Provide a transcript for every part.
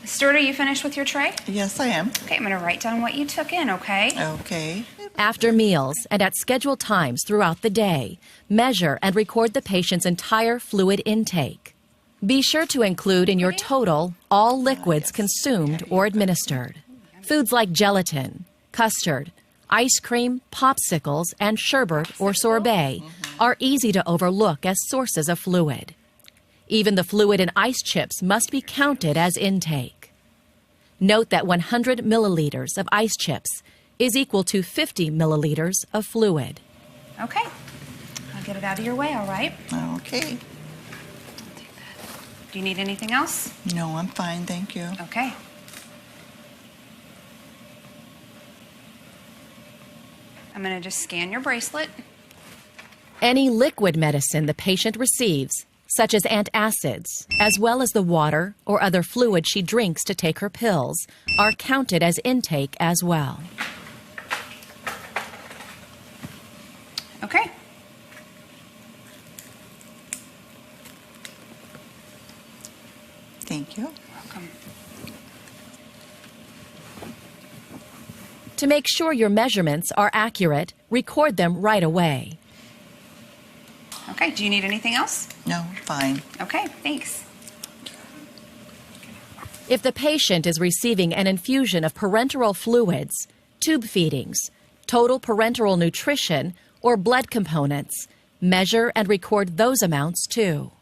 Stuart, are you finished with your tray? Yes, I am. Okay, I'm going to write down what you took in, okay? Okay. After meals and at scheduled times throughout the day, measure and record the patient's entire fluid intake. Be sure to include in your total all liquids consumed or administered. Foods like gelatin, custard, ice cream, popsicles, and sherbet or sorbet are easy to overlook as sources of fluid. Even the fluid in ice chips must be counted as intake. Note that 100 milliliters of ice chips is equal to 50 milliliters of fluid. Okay. I'll get it out of your way, all right? Okay. Do you need anything else? No, I'm fine, thank you. Okay. I'm going to just scan your bracelet. Any liquid medicine the patient receives, such as antacids, as well as the water or other fluid she drinks to take her pills, are counted as intake as well. Okay. Thank you. Welcome. To make sure your measurements are accurate, record them right away. Okay, do you need anything else? No, fine. Okay, thanks. If the patient is receiving an infusion of parenteral fluids, tube feedings, total parenteral nutrition, or blood components, measure and record those amounts too.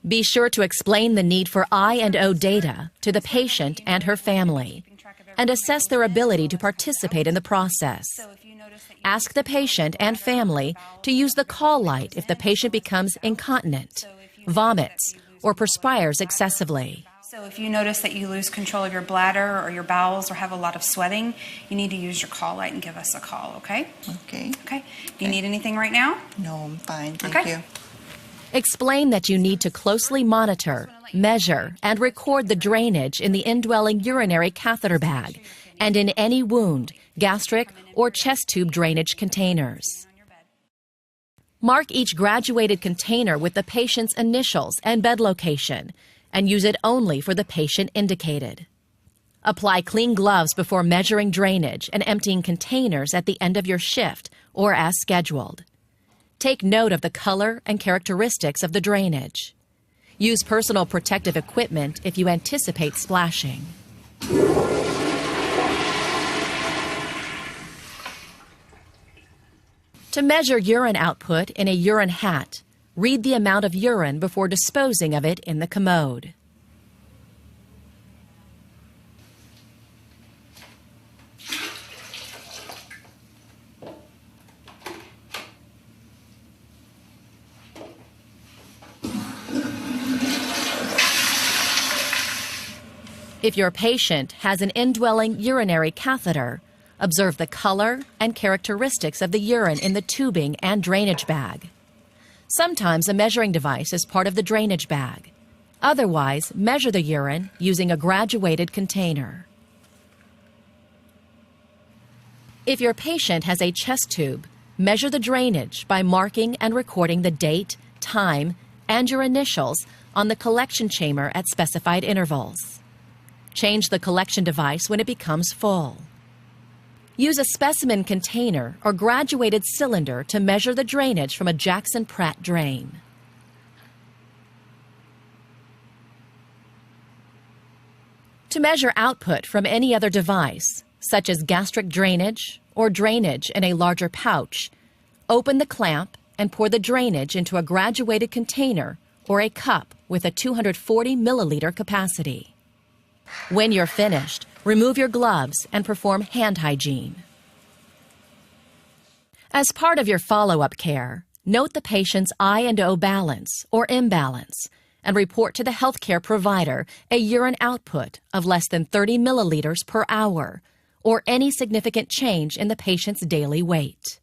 Be sure to explain the need for I&O data to the patient and her family, and assess their ability to participate in the process. Ask the patient and family to use the call light if the patient becomes incontinent, vomits, or perspires excessively. So if you notice that you lose control of your bladder or your bowels or have a lot of sweating, you need to use your call light and give us a call, okay? Okay. Okay. Do you need anything right now? No, I'm fine, thank Okay. you. Explain that you need to closely monitor, measure, and record the drainage in the indwelling urinary catheter bag and in any wound, gastric, or chest tube drainage containers. Mark each graduated container with the patient's initials and bed location, and use it only for the patient indicated. Apply clean gloves before measuring drainage and emptying containers at the end of your shift or as scheduled. Take note of the color and characteristics of the drainage. Use personal protective equipment if you anticipate splashing. To measure urine output in a urine hat, read the amount of urine before disposing of it in the commode. If your patient has an indwelling urinary catheter, observe the color and characteristics of the urine in the tubing and drainage bag. Sometimes a measuring device is part of the drainage bag. Otherwise, measure the urine using a graduated container. If your patient has a chest tube, measure the drainage by marking and recording the date, time, and your initials on the collection chamber at specified intervals. Change the collection device when it becomes full. Use a specimen container or graduated cylinder to measure the drainage from a Jackson Pratt drain. To measure output from any other device, such as gastric drainage or drainage in a larger pouch, open the clamp and pour the drainage into a graduated container or a cup with a 240 milliliter capacity. When you're finished, remove your gloves and perform hand hygiene. As part of your follow-up care, note the patient's I&O balance or imbalance and report to the healthcare provider a urine output of less than 30 milliliters per hour or any significant change in the patient's daily weight.